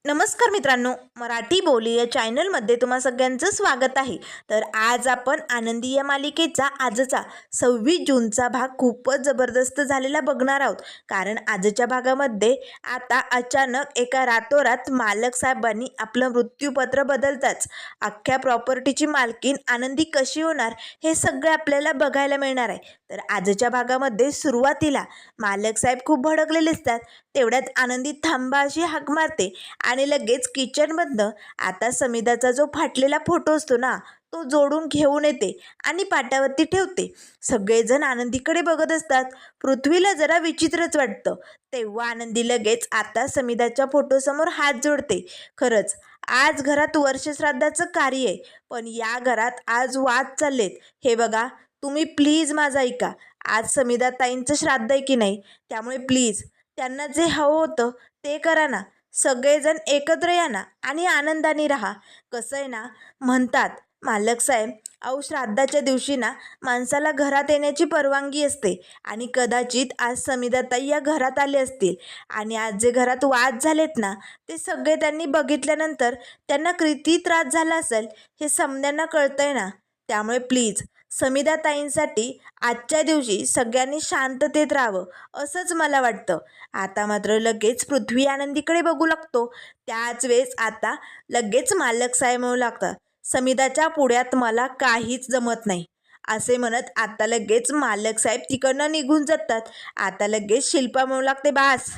नमस्कार मित्रांनो, मराठी बोली या चॅनलमध्ये तुम्हा सगळ्यांचं स्वागत आहे. तर आज आपण आनंदी या मालिकेचा आजचा 26 जूनचा भाग खूपच जबरदस्त झालेला बघणार आहोत. कारण आजच्या भागामध्ये आता अचानक एका रातोरात मालक साहेबांनी आपलं मृत्यूपत्र बदलताच अख्ख्या प्रॉपर्टीची मालकीण आनंदी कशी होणार हे सगळं आपल्याला बघायला मिळणार आहे. तर आजच्या भागामध्ये सुरुवातीला मालक साहेब खूप भडकलेले असतात. तेवढ्यात आनंदी थांबा अशी हाक मारते आणि लगेच किचनमधनं आता समिधाचा जो फाटलेला फोटो असतो ना तो जोडून घेऊन येते आणि पाटावरती ठेवते. सगळेजण आनंदीकडे बघत असतात. पृथ्वीला जरा विचित्रच वाटतं. तेव्हा आनंदी लगेच आता समिधाच्या फोटोसमोर हात जोडते. खरंच आज घरात वर्षश्राद्धाचं कार्य आहे, पण या घरात आज वाद चाललेत. हे बघा, तुम्ही प्लीज माझं ऐका. आज समिधा ताईंचं श्राद्ध आहे की नाही, त्यामुळे प्लीज त्यांना जे हवं होतं ते करा ना. सगळेजण एकत्र या ना आणि आनंदाने राहा. कसं आहे ना, म्हणतात मालक साहेब, अहो श्राद्धाच्या दिवशी ना माणसाला घरात येण्याची परवानगी असते आणि कदाचित आज समिधाताई या घरात आले असतील आणि आज जे घरात वाद झालेत ना ते सगळे त्यांनी बघितल्यानंतर त्यांना किती त्रास झाला असेल हे समद्यांना कळतंय ना. त्यामुळे प्लीज समिधाताईंसाठी आजच्या दिवशी सगळ्यांनी शांततेत राहावं असंच मला वाटतं. आता मात्र लगेच पृथ्वी आनंदीकडे बघू लागतो. त्याच वेळेस आता लगेच मालक साहेब म्हणू लागतात, समिधाच्या पुढ्यात मला काहीच जमत नाही असे म्हणत आता लगेच मालक साहेब तिकडनं निघून जातात. आता लगेच शिल्पा म्हणू लागते, बास,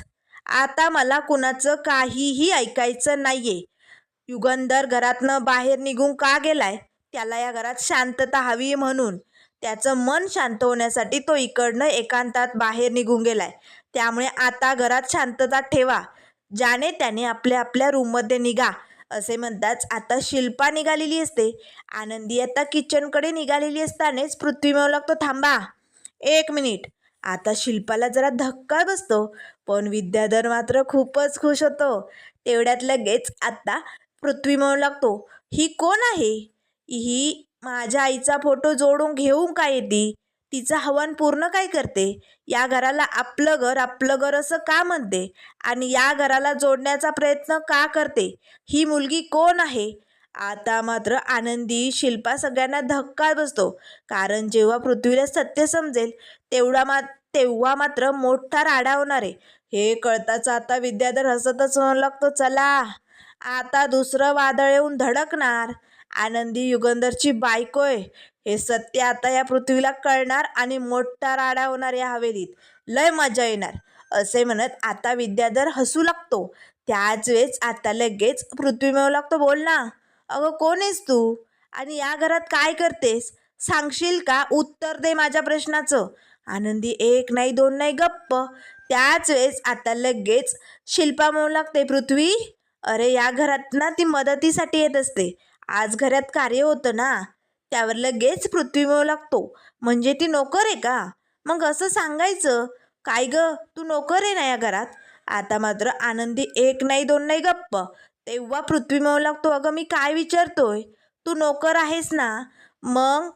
आता मला कुणाचं काहीही ऐकायचं नाहीये. युगंधर घरातनं बाहेर निघून का गेलाय? त्याला या घरात शांतता हवी म्हणून. त्याचं मन शांत होण्यासाठी तो इकडनं एकांतात बाहेर निघून गेलाय. त्यामुळे आता घरात शांतता ठेवा. ज्याने त्याने आपल्या आपल्या रूममध्ये निघा असे म्हणताच आता शिल्पा निघालेली असते. आनंदी आता किचनकडे निघालेली असतानाच पृथ्वी म्हणू लागतो, थांबा 1 मिनिट. आता शिल्पाला जरा धक्का बसतो, पण विद्याधर मात्र खूपच खुश होतो. तेवढ्यात लगेच आता पृथ्वी म्हणू लागतो, ही कोण आहे? ही माझ्या आईचा फोटो जोडून घेऊन काय येते? तिचं हवन पूर्ण काय करते? या घराला आपलं घर असं का म्हणते आणि या घराला जोडण्याचा प्रयत्न का करते? ही मुलगी कोण आहे? आता मात्र आनंदी शिल्पा सगळ्यांना धक्का बसतो. कारण जेव्हा पृथ्वीला सत्य समजेल तेव्हा मात्र मोठा राडा होणार आहे. हे कळताच आता विद्याधर हसतच म्हणू लागतो, चला आता दुसरं वादळ येऊन धडकणार. आनंदी युगंधरची बायको आहे हे सत्य आता या पृथ्वीला कळणार आणि मोठा राडा होणार या हवेलीत. लय मजा येणार असे म्हणत आता विद्याधर हसू लागतो. त्याच वेळेस आता लगेच पृथ्वी म्हणू लागतो, बोल ना, अगं कोण आहेस तू आणि या घरात काय करतेस? सांगशील का? उत्तर दे माझ्या प्रश्नाचं. आनंदी 1 नाही 2 नाही गप्प. त्याच वेळेस आता लगेच शिल्पा म्हणू लागते, पृथ्वी, अरे या घरात ना ती मदतीसाठी येत असते. आज घरात कार्य होतं ना. त्यावर लगेच पृथ्वी म्हणू लागतो, म्हणजे ती नोकर आहे का? मग असं सांगायचं. काय ग, तू नोकर आहे ना या घरात? आता मात्र आनंदी 1 नाही 2 नाही गप्प. तेव्हा पृथ्वी म्हणू लागतो, अगं मी काय विचारतोय, तू नोकर आहेस ना, मग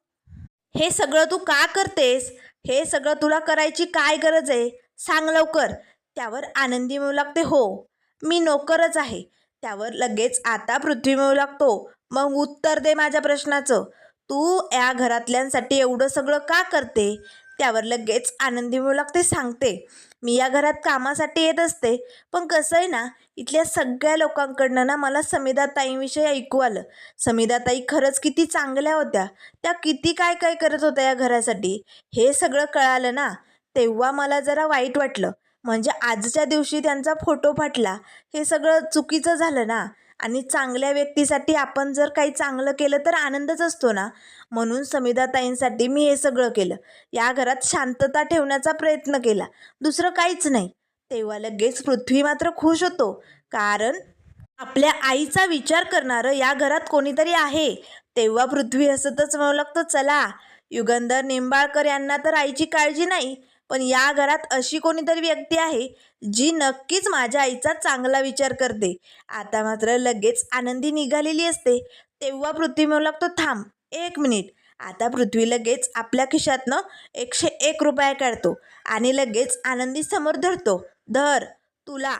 हे सगळं तू का करतेस? हे सगळं तुला करायची काय गरज आहे? सांग लवकर. त्यावर आनंदी म्हणू लागते, हो मी नोकरच आहे. त्यावर लगेच आता पृथ्वी म्हणू लागतो, मग उत्तर दे माझ्या प्रश्नाचं. तू या घरातल्यांसाठी एवढं सगळं का करते? त्यावर लगेच आनंदी म्हणू लागते, सांगते. मी या घरात कामासाठी येत असते, पण कसं आहे ना, इथल्या सगळ्या लोकांकडनं ना मला समिधाताईंविषयी ऐकू आलं. समिधाताई खरंच किती चांगल्या होत्या. त्या किती काय काय करत होत्या या घरासाठी हे सगळं कळालं ना. तेव्हा मला जरा वाईट वाटलं. म्हणजे आजच्या दिवशी त्यांचा फोटो फाटला हे सगळं चुकीचं झालं ना. आणि चांगल्या व्यक्तीसाठी आपण जर काही चांगलं केलं तर आनंदच असतो ना. म्हणून समिधाताईंसाठी मी हे सगळं केलं. या घरात शांतता ठेवण्याचा प्रयत्न केला, दुसरं काहीच नाही. तेव्हा लगेच पृथ्वी मात्र खुश होतो. कारण आपल्या आईचा विचार करणारं या घरात कोणीतरी आहे. तेव्हा पृथ्वी हसतच म्हणू लागतो, चला, युगंधर निंबाळकर यांना तर आईची काळजी नाही, पण या घरात अशी कोणीतरी व्यक्ती आहे जी नक्कीच माझ्या आईचा चांगला विचार करते. आता मात्र लगेच आनंदी निघालेली असते. तेव्हा पृथ्वी म्हणू लागतो, थांब 1 मिनिट. आता पृथ्वी लगेच आपल्या खिशातनं 101 रुपया काढतो आणि लगेच आनंदी समोर धरतो. धर तुला.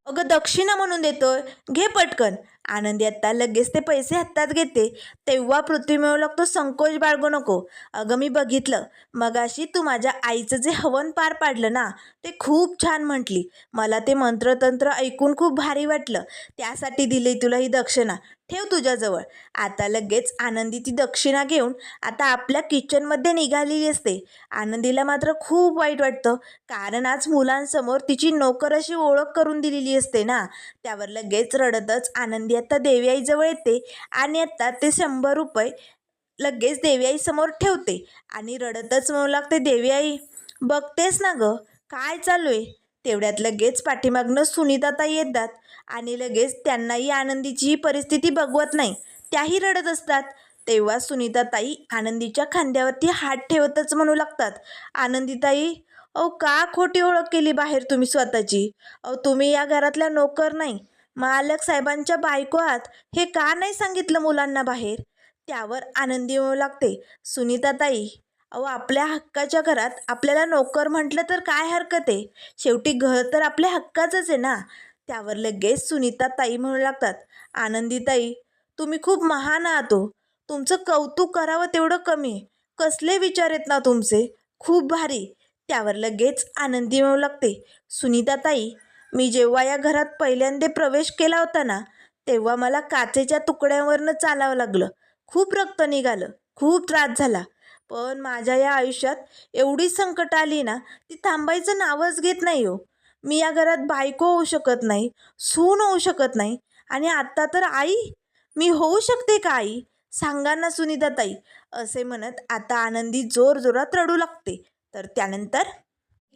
अगं दक्षिणा म्हणून देतोय, घे पटकन. आनंदी आत्ता लगेच ते पैसे हातात घेते. तेव्हा पृथ्वी म्हणू लागतो, संकोच बाळगू नको. अगं मी बघितलं मगाशी तू माझ्या आईचं जे हवन पार पाडलं ना, ते खूप छान म्हटली. मला ते मंत्रतंत्र ऐकून खूप भारी वाटलं. त्यासाठी दिली तुला ही दक्षिणा. ठेव तुझ्याजवळ. आता लगेच आनंदी ती दक्षिणा घेऊन आता आपल्या किचनमध्ये निघालेली असते. आनंदीला मात्र खूप वाईट वाटतं, कारण आज मुलांसमोर तिची नोकर अशी ओळख करून दिलेली असते ना. त्यावर लगेच रडतच आनंदी आता देवी आईजवळ येते आणि आता ते 100 रुपये लगेच देवी आईसमोर ठेवते आणि रडतच म्हणू लागते, देवी आई बघतेस ना गं काय चालू आहे. तेवढ्यात लगेच पाठीमागनं सुनीताताई येतात आणि लगेच त्यांनाही आनंदीची ही परिस्थिती बघवत नाही. त्याही रडत असतात. तेव्हा सुनीताताई आनंदीच्या खांद्यावरती हात ठेवतच म्हणू लागतात, आनंदीताई अहो का खोटी ओळख केली बाहेर तुम्ही स्वतःची. अहो तुम्ही या घरातल्या नोकर नाही, मालक साहेबांच्या बायको आहात. हे का नाही सांगितलं मुलांना बाहेर. त्यावर आनंदी म्हणू लागते, सुनीताताई अहो आपल्या हक्काच्या घरात आपल्याला नोकर म्हटलं तर काय हरकत आहे. शेवटी घर तर आपल्या हक्काचंच आहे ना. त्यावर लगेच सुनीताताई म्हणू लागतात, आनंदीताई तुम्ही खूप महान आहात हो. तुमचं कौतुक करावं तेवढं कमी आहे. कसले विचार आहेत ना तुमचे, खूप भारी. त्यावर लगेच आनंदी म्हणू लागते, सुनीताताई मी जेव्हा या घरात पहिल्यांदा प्रवेश केला होता ना, तेव्हा मला काचेच्या तुकड्यांवरनं चालावं लागलं. खूप रक्त निघालं, खूप त्रास झाला. पण माझ्या या आयुष्यात एवढी संकट आली ना, ती थांबायचं नावच घेत नाही हो. मी या घरात बायको होऊ शकत नाही, सून होऊ शकत नाही आणि आत्ता तर आई. मी होऊ शकते का आई? सांगा ना सुनीताताई. असे म्हणत आता आनंदी जोरजोरात रडू लागते. तर त्यानंतर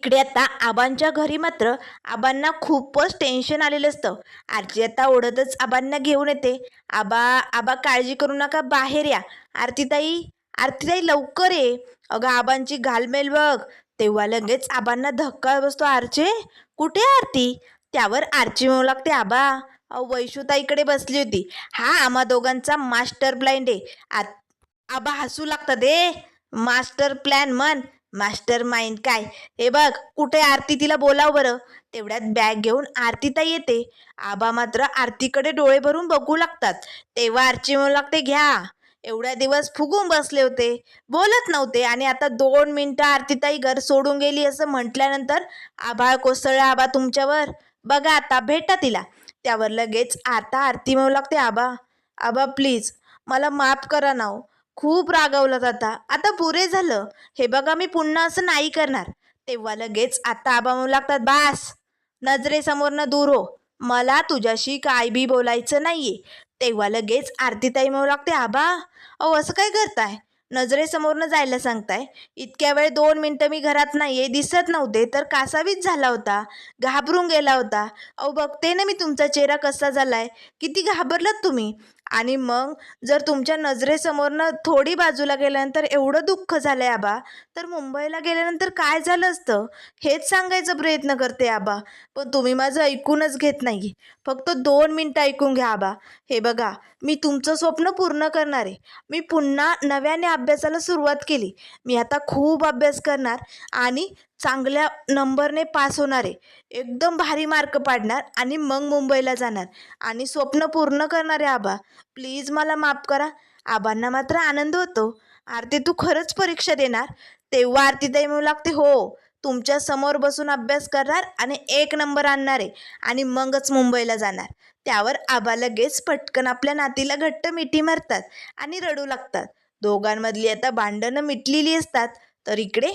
इकडे आता आबांच्या घरी मात्र आबांना खूपच टेन्शन आलेलं असतं. आजी आता ओढतच आबांना घेऊन येते. आबा आबा काळजी करू नका, बाहेर या. आरतीताई आरतीताई लवकर ये. अगं आबांची घालमेल बघ. तेव्हा लगेच आबांना धक्का बसतो, आरचे कुठे आरती. त्यावर आरची म्हणू लागते, आबा अहो वैशुताईकडे बसली होती. हा आम्हा दोघांचा मास्टर प्लॅन आहे. आबा हसू लागतात, मास्टर प्लॅन म्हण, मास्टर माइंड काय. हे बघ कुठे आरती, तिला बोलाव बरं. तेवढ्यात बॅग घेऊन आरतीताई येते. आबा मात्र आरतीकडे डोळे भरून बघू लागतात. तेव्हा आरची म्हणू लागते, घ्या एवढ्या दिवस फुगून बसले होते, बोलत नव्हते आणि आता 2 मिनिटं आरतीताई घर सोडून गेली असं म्हटल्यानंतर आभाळ कोसळलं आबा तुमच्यावर. बघा आता भेटा तिला. त्यावर लगेच आता आरती म्हणू लागते, आबा आबा प्लीज मला माफ करा ना हो. खूप रागवलं आता, आता पुरे झालं. हे बघा मी पुन्हा असं नाही करणार. तेव्हा लगेच आता आबा म्हणू लागतात, बास नजरेसमोरनं दूर हो, मला तुझ्याशी काय बी बोलायचं नाहीये. तेव्हा लगेच आरतीताई म्हणू लागते, आबा अहो असं काय करताय, नजरेसमोरनं जायला सांगताय. इतक्या वेळ 2 मिनिटं मी घरात नाहीये, दिसत नव्हते तर कासावीस झाला होता, घाबरून गेला होता. अहो बघते ना मी तुमचा चेहरा कसा झालाय, किती घाबरलात तुम्ही. आणि मग जर तुमच्या नजरेसमोरनं थोडी बाजूला गेल्यानंतर एवढं दुःख झालंय आबा, तर मुंबईला गेल्यानंतर काय झालं असतं हेच सांगायचा प्रयत्न करते आबा. पण तुम्ही माझं ऐकूनच घेत नाही. फक्त 2 मिनिटं ऐकून घ्या आबा. हे बघा मी तुमचं स्वप्न पूर्ण करणार आहे. मी पुन्हा नव्याने अभ्यासाला सुरुवात केली. मी आता खूप अभ्यास करणार आणि चांगल्या नंबरने पास होणार आहे. एकदम भारी मार्क पाडणार आणि मग मुंबईला जाणार आणि स्वप्न पूर्ण करणार आहे आबा. प्लीज मला माफ करा. आबांना मात्र आनंद होतो. आरती तू खरंच परीक्षा देणार. तेव्हा आरतीताई म्हणू लागते, हो तुमच्या समोर बसून अभ्यास करणार आणि 1 नंबर आणणार आहे आणि मगच मुंबईला जाणार. त्यावर आबा लगेच पटकन आपल्या नातीला घट्ट मिठी मारतात आणि रडू लागतात. दोघांमधली आता भांडणं मिटलेली असतात. तर इकडे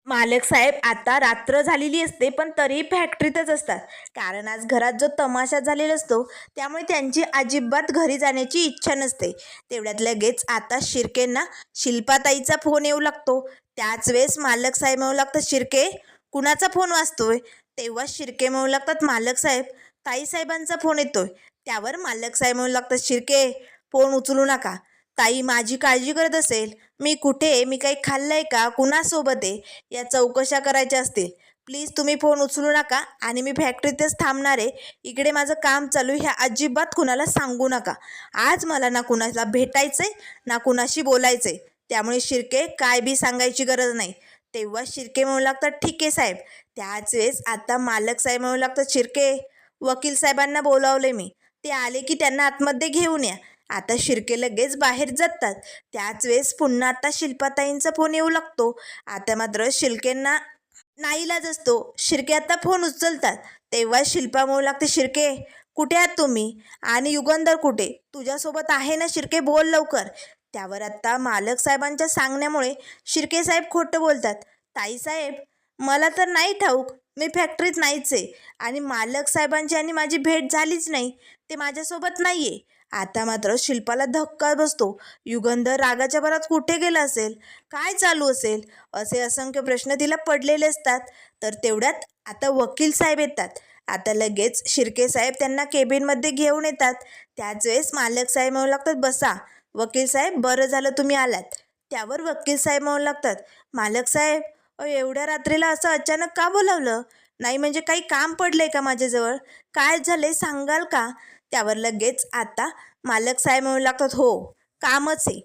मालक साहेब आता रात्र झालेली असते पण तरीही फॅक्टरीतच असतात, कारण आज घरात जो तमाशा झालेला असतो त्यामुळे त्यांची अजिबात घरी जाण्याची इच्छा नसते. तेवढ्यात लगेच आता शिर्केंना शिल्पाताईचा फोन येऊ लागतो. त्याच वेळेस मालक साहेब म्हणू लागतात, शिर्के कुणाचा फोन वाजतोय. तेव्हा शिर्के म्हणू लागतात, मालक साहेब ताईसाहेबांचा फोन येतोय. त्यावर मालक साहेब म्हणू लागतात, शिर्के फोन उचलू नका. ताई माझी काळजी करत असेल. मी कुठे, मी काही खाल्लंय का, कुणासोबत आहे या चौकशा करायच्या असतील. प्लीज तुम्ही फोन उचलू नका आणि मी फॅक्टरीतच थांबणार आहे. इकडे माझं काम चालू आहे, ह्या अजिबात कुणाला सांगू नका. आज मला ना कुणाला भेटायचंय ना कुणाशी बोलायचंय, त्यामुळे शिर्के काय बी सांगायची गरज नाही. तेव्हा शिर्के म्हणू लागतात, ठीक आहे साहेब. त्याच वेळेस आता मालक साहेब म्हणू लागतात, शिर्के वकील साहेबांना बोलावले मी. ते आले की त्यांना आतमध्ये घेऊन या. आता शिर्के लगेच बाहेर जातात. त्याच वेळेस पुन्हा आता शिल्पाताईंचा फोन येऊ लागतो. आता मात्र शिर्केंना नाईलाज असतो. शिर्के आता फोन उचलतात. तेव्हा शिल्पा म्हणू लागते, शिर्के कुठे आहात तुम्ही? आणि युगंधर कुठे? तुझ्यासोबत आहे ना शिर्के, बोल लवकर. त्यावर आता मालक साहेबांच्या सांगण्यामुळे शिर्के साहेब खोटं बोलतात. ताईसाहेब, मला तर नाही ठाऊक, मी फॅक्टरीत नाहीच आहे आणि मालक साहेबांची आणि माझी भेट झालीच नाही. ते माझ्यासोबत नाही आहे. आता मात्र शिल्पाला धक्का बसतो. युगंधर रागाच्या भरात कुठे गेला असेल? काय चालू असेल? असे असंख्य प्रश्न तिला पडलेले असतात. तर तेवढ्यात आता वकील साहेब येतात. आता लगेच शिर्के साहेब त्यांना केबिनमध्ये घेऊन येतात. त्याच वेळेस मालक साहेब म्हणू लागतात, बसा. वकील साहेब, बरं झालं तुम्ही आलात. त्यावर वकील साहेब म्हणू लागतात, मालक साहेब, एवढ्या रात्रीला असं अचानक का बोलावलं? नाही म्हणजे काही काम पडलंय का माझ्याजवळ? काय झालंय सांगाल का? त्यावर लगेच आता मालक साहेब म्हणू लागतात, हो, कामच आहे,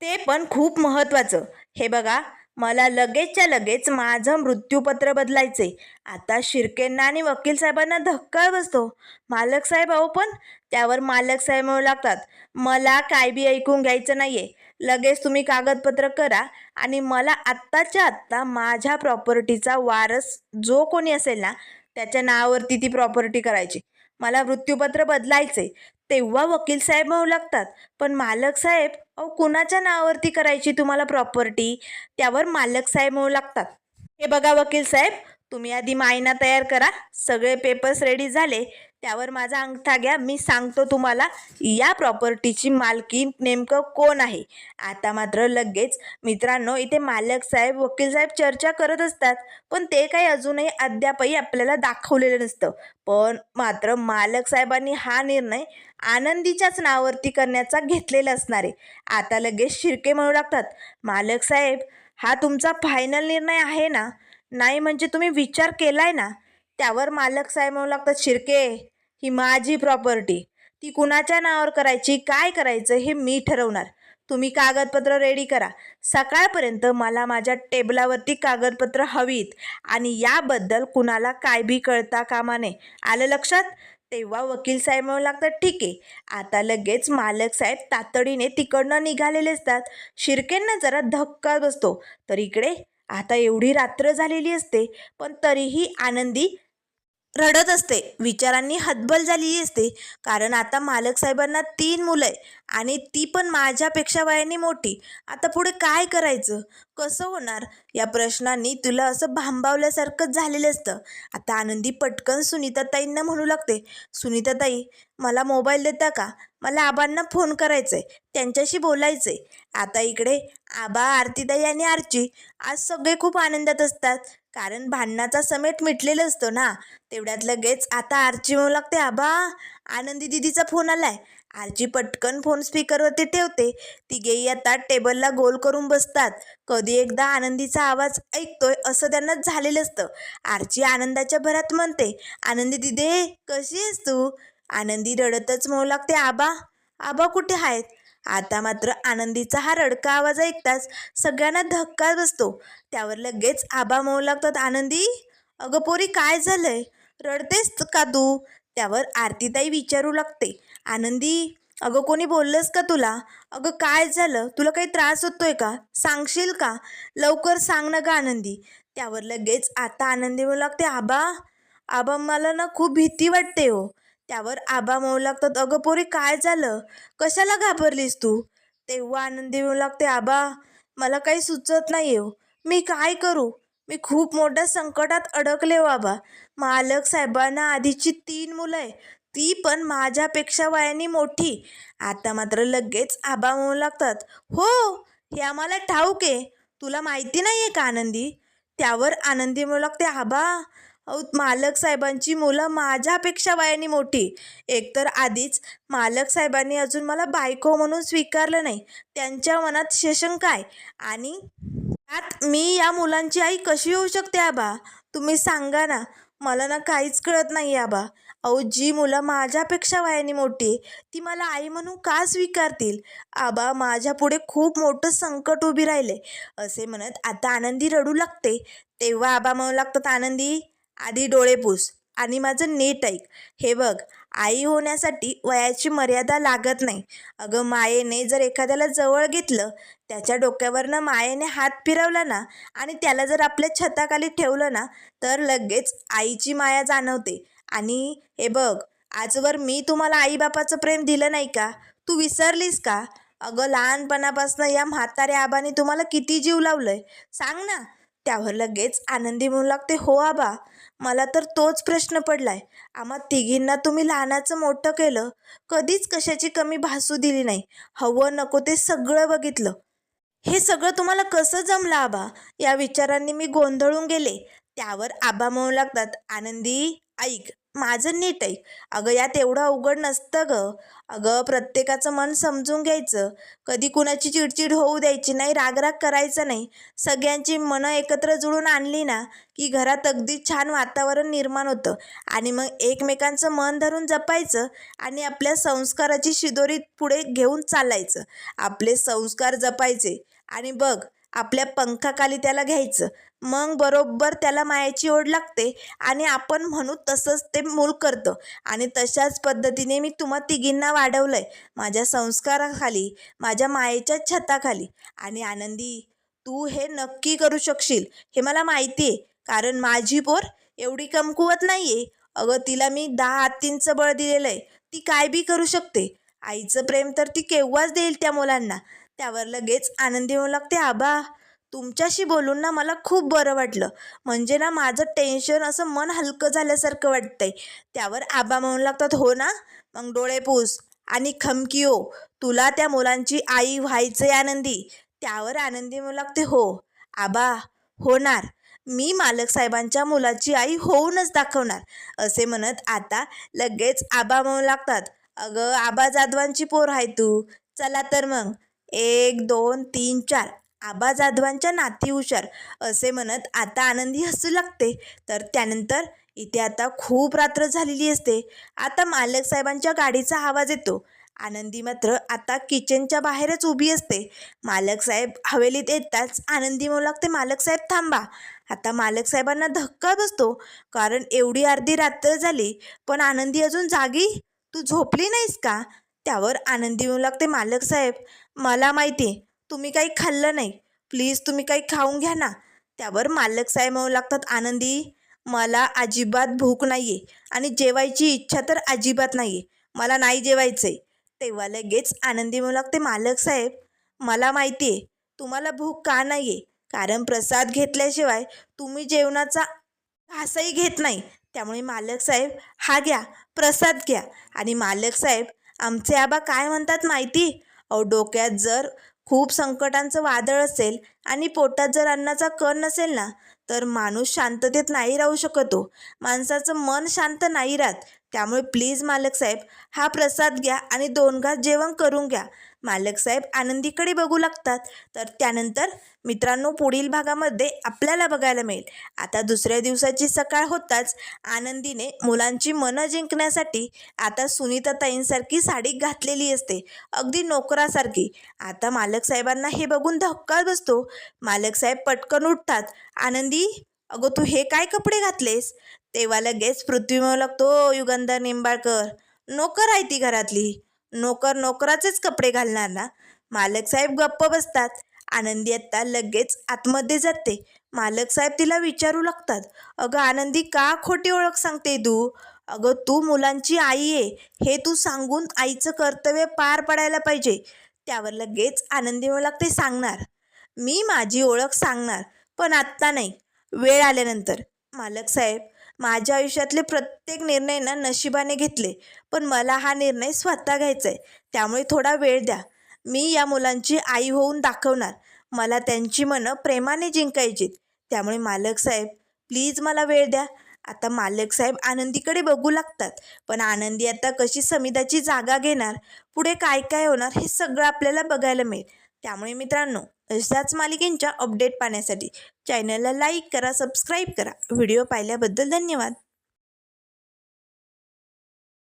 ते पण खूप महत्त्वाचं. हे बघा, मला लगेचच्या लगेच माझं मृत्यूपत्र बदलायचंय. आता शिर्केंना आणि वकील साहेबांना धक्का बसतो. मालक साहेब अहो पण. त्यावर मालक साहेब म्हणू लागतात, मला काय बी ऐकून घ्यायचं नाहीये. लगेच तुम्ही कागदपत्र करा आणि मला आत्ताच्या आत्ता माझ्या प्रॉपर्टीचा वारस जो कोणी असेल ना त्याच्या नावावरती ती प्रॉपर्टी करायची. मला मृत्यूपत्र बदलायचंय. तेव्हा वकील साहेब म्हणू लागतात, पण मालक साहेब अहो कुणाच्या नावावरती करायची तुम्हाला प्रॉपर्टी? त्यावर मालक साहेब म्हणू लागतात, हे बघा वकील साहेब, तुम्ही आधी मायना तयार करा. सगळे पेपर्स रेडी झाले त्यावर माझा अंगठा घ्या. मी सांगतो तुम्हाला या प्रॉपर्टीची मालकी नेमकं कोण आहे. आता मात्र लगेच मित्रांनो इथे मालक साहेब वकील साहेब चर्चा करत असतात. पण ते काही अजूनही अद्यापही आपल्याला दाखवलेलं नसतं. पण मात्र मालक साहेबांनी हा निर्णय आनंदीच्याच नावावरती करण्याचा घेतलेला असणार आहे. आता लगेच शिर्के म्हणू लागतात, मालक साहेब, हा तुमचा फायनल निर्णय आहे ना? नाही म्हणजे तुम्ही विचार केलाय ना? त्यावर मालक साहेब म्हणू लागतात, शिर्के, ही माझी प्रॉपर्टी. ती कुणाच्या नावावर करायची, काय करायचं हे मी ठरवणार. तुम्ही कागदपत्र रेडी करा. सकाळपर्यंत मला माझ्या टेबलावरती कागदपत्र हवीत आणि याबद्दल कुणाला काय बी कळता कामा नये. आलं लक्षात? तेव्हा वकील साहेब म्हणू लागतात, ठीक आहे. आता लगेच मालक साहेब तातडीने तिकडनं निघालेले असतात. शिर्केंना जरा धक्का बसतो. तर इकडे आता एवढी रात्र झालेली असते पण तरीही आनंदी रडत असते. विचारांनी हतबल झालेली असते. कारण आता मालक साहेबांना 3 मुलं आहे आणि ती पण माझ्यापेक्षा वयाने मोठी. आता पुढे काय करायचं, कसं होणार, या प्रश्नांनी तुला असं भांबावल्यासारखंच झालेलं असतं. आता आनंदी पटकन सुनीताताईंना म्हणू लागते, सुनीताताई, मला मोबाईल देता का? मला आबांना फोन करायचा आहे, त्यांच्याशी बोलायचं आहे. आता इकडे आबा, आरतीताई आणि आर्ची आज सगळे खूप आनंदात असतात. कारण भांडणाचा समेट मिटलेलं असतो ना. तेवढ्यात लगेच आता आर्ची म्हणू लागते, आबा, आनंदी दिदीचा फोन आलाय. आर्ची पटकन फोन स्पीकरवरती ठेवते. तिघेही आता टेबलला गोल करून बसतात. कधी एकदा आनंदीचा आवाज ऐकतोय असं त्यांना झालेलं असतं. आर्ची आनंदाच्या भरात म्हणते, आनंदी दिदे, कशी आहेस तू? आनंदी रडतच म्हणू लागते, आबा, आबा कुठे आहेत? आता मात्र आनंदीचा हा रडका आवाज ऐकताच सगळ्यांना धक्का बसतो. त्यावर लगेच आबा म्हणू लागतात, आनंदी, अगं पोरी, काय झालंय? रडतेस का तू? त्यावर आरतीताई विचारू लागते, आनंदी, अगं कोणी बोललंस का तुला? अगं काय झालं? तुला काही त्रास होतोय का? सांगशील का? लवकर सांग ना गं आनंदी. त्यावर लगेच आता आनंदी म्हणू लागते, आबा, आबा, मला ना खूप भीती वाटते हो. त्यावर आबा म्हणू लागतात, अगं पोरी, काय झालं? कशाला घाबरलीस तू? तेव्हा आनंदी म्हणू लागते, आबा, मला काही सुचत नाही हो, मी काय करू? मी खूप मोठ्या संकटात अडकले हो आबा. मालक साहेबांना आधीची 3 मुलं आहे, ती पण माझ्यापेक्षा वयाने मोठी. आता मात्र लगेच आबा म्हणू लागतात, हो, हे आम्हाला ठाऊक आहे. तुला माहिती नाही आहे का आनंदी? त्यावर आनंदी म्हणू लागते, आबा, अहो मालक साहेबांची मुलं माझ्यापेक्षा वयाने मोठी. एकतर आधीच मालक साहेबांनी अजून मला बायको म्हणून स्वीकारलं नाही. त्यांच्या मनात शंका आहे आणि त्यात मी या मुलांची आई कशी होऊ शकते आबा? तुम्ही सांगा ना. मला ना काहीच कळत नाही आबा. अहो जी मुलं माझ्यापेक्षा वयाने मोठी आहे ती मला आई म्हणून का स्वीकारतील? आबा, माझ्या पुढे खूप मोठं संकट उभी राहिले. असे म्हणत आता आनंदी रडू लागते. तेव्हा आबा म्हणू लागतात, आनंदी, आधी डोळे पुस. आणि माझं नीट ऐक. हे बघ, आई होण्यासाठी वयाची मर्यादा लागत नाही. अगं मायेने जर एखाद्याला जवळ घेतलं, त्याच्या डोक्यावरनं मायेने हात फिरवला ना आणि त्याला जर आपल्या छताखाली ठेवलं ना, तर लगेच आईची माया जाणवते. आणि हे बघ, आजवर मी तुम्हाला आईबापाचं प्रेम दिलं नाही का? तू विसरलीस का? अगं लहानपणापासून या म्हाताऱ्या आबाने तुम्हाला किती जीव लावलंय सांग ना. त्यावर लगेच आनंदी म्हणू लागते, हो आबा, मला तर तोच प्रश्न पडलाय. आम्हा तिघींना तुम्ही लहानाचं मोठं केलं, कधीच कशाची कमी भासू दिली नाही. हवं नको ते सगळं बघितलं. हे सगळं तुम्हाला कसं जमलं आबा? या विचारांनी मी गोंधळून गेले. त्यावर आबा म्हणू लागतात, आनंदी ऐक, माझं नीट ऐक. अगं यात एवढं अवघड नसतं ग. अगं प्रत्येकाचं मन समजून घ्यायचं. कधी कुणाची चिडचिड होऊ द्यायची नाही, रागराग करायचं नाही. सगळ्यांची मनं एकत्र जुळून आणली ना की घरात अगदी छान वातावरण निर्माण होतं. आणि मग एकमेकांचं मन धरून जपायचं आणि आपल्या संस्काराची शिदोरी पुढे घेऊन चालायचं. आपले संस्कार जपायचे आणि बघ, आपल्या पंखाखाली त्याला घ्यायचं. मग बरोबर त्याला मायेची ओढ लागते आणि आपण म्हणू तसंच ते मूल करतं. आणि तशाच पद्धतीने मी तुम्हा तिघींना वाढवलंय, माझ्या संस्काराखाली, माझ्या मायेच्या छताखाली. आणि आनंदी, तू हे नक्की करू शकशील हे मला माहिती आहे, कारण माझी पोर एवढी कमकुवत नाही आहे. अगं तिला मी 10 हत्तींचं बळ दिलेलं आहे. ती काय बी करू शकते. आईचं प्रेम तर ती केव्हाच देईल त्या मुलांना. त्यावर लगेच आनंदी म्हणू लागते, आबा, तुमच्याशी बोलून ना मला खूप बरं वाटलं. म्हणजे ना माझं टेन्शन असं मन हलकं झाल्यासारखं वाटतंय. त्यावर आबा म्हणू लागतात, हो ना, मग डोळे पुस आणि खमकी हो. तुला त्या मुलांची आई व्हायचंय आनंदी. त्यावर आनंदी म्हणू लागते, हो आबा, होणार. मी मालक साहेबांच्या मुलाची आई होऊनच दाखवणार. असे म्हणत आता लगेच आबा म्हणू लागतात, अगं आबा जाधवांची पोर आहे तू. चला तर मग, 1 2 3 4, आबा जाधवांच्या नाती हुशार. असे म्हणत आता आनंदी हसू लागते. तर त्यानंतर इथे आता खूप रात्र झालेली असते. आता मालक साहेबांच्या गाडीचा आवाज येतो. आनंदी मात्र आता किचनच्या बाहेरच उभी असते. मालक साहेब हवेलीत येताच आनंदी म्हणू लागते, मालक साहेब थांबा. आता मालक साहेबांना धक्का बसतो, कारण एवढी अर्धी रात्र झाली पण आनंदी अजून जागी. तू झोपली नाहीस का? त्यावर आनंदी म्हणू लागते, मालक साहेब, मला माहिती आहे तुम्ही काही खाल्लं नाही. प्लीज तुम्ही काही खाऊन घ्या ना. त्यावर मालक साहेब म्हणू लागतात, आनंदी, मला अजिबात भूक नाही आहे आणि जेवायची इच्छा तर अजिबात नाही आहे. मला नाही जेवायचं आहे. तेव्हा लगेच आनंदी म्हणू लागते, मालक साहेब, मला माहिती आहे तुम्हाला भूक का नाही आहे, कारण प्रसाद घेतल्याशिवाय तुम्ही जेवणाचा घासही घेत नाही. त्यामुळे मालक साहेब, हा घ्या, प्रसाद घ्या. आणि मालक साहेब, आमचे आबा काय म्हणतात माहिती? अहो, डोक्यात जर खूप संकटांचं वादळ असेल आणि पोटात जर अन्नाचा कण नसेल ना, तर माणूस शांततेत नाही राहू शकतो. माणसाचं मन शांत नाही राहत. त्यामुळे प्लीज मालक साहेब, हा प्रसाद घ्या आणि 2 घास जेवण करून घ्या. मालक साहेब आनंदीकडे बघू लागतात. तर त्यानंतर मित्रांनो, पुढील भागामध्ये आपल्याला बघायला मिळेल. आता दुसऱ्या दिवसाची सकाळ होताच आनंदीने मुलांची मनं जिंकण्यासाठी आता सुनीताताईंसारखी साडी घातलेली असते, अगदी नोकरासारखी. आता मालक साहेबांना हे बघून धक्का बसतो. मालक साहेब पटकन उठतात. आनंदी, अगं तू हे काय कपडे घातलेस? तेव्हा लगेच पृथ्वी म्हणू लागतो, युगंधर निंबाळकर, नोकर आहे ती घरातली. नोकर नोकराचेच कपडे घालणार ना? मालक साहेब गप्प बसतात. आनंदी आत्ता लगेच आतमध्ये जाते. मालक साहेब तिला विचारू लागतात, अगं आनंदी, का खोटी ओळख सांगते तू? अगं तू मुलांची आई आहे हे तू सांगून आईचं कर्तव्य पार पडायला पाहिजे. त्यावर लगेच आनंदी म्हणू लागते, सांगणार, मी माझी ओळख सांगणार, पण आत्ता नाही, वेळ आल्यानंतर. मालक साहेब, माझ्या आयुष्यातले प्रत्येक निर्णय ना नशिबाने घेतले, पण मला हा निर्णय स्वतः घ्यायचा आहे. त्यामुळे थोडा वेळ द्या. मी या मुलांची आई होऊन दाखवणार. मला त्यांची मनं प्रेमाने जिंकायची. त्यामुळे मालक साहेब, प्लीज मला वेळ द्या. आता मालक साहेब आनंदीकडे बघू लागतात. पण आनंदी आता कशी समिधाची जागा घेणार, पुढे काय काय होणार हे सगळं आपल्याला बघायला मिळेल. त्यामुळे मित्रांनो, अशाच मालिकेंच्या अपडेट पाहण्यासाठी चॅनलला लाईक करा, सबस्क्राईब करा. व्हिडिओ पाहिल्याबद्दल धन्यवाद.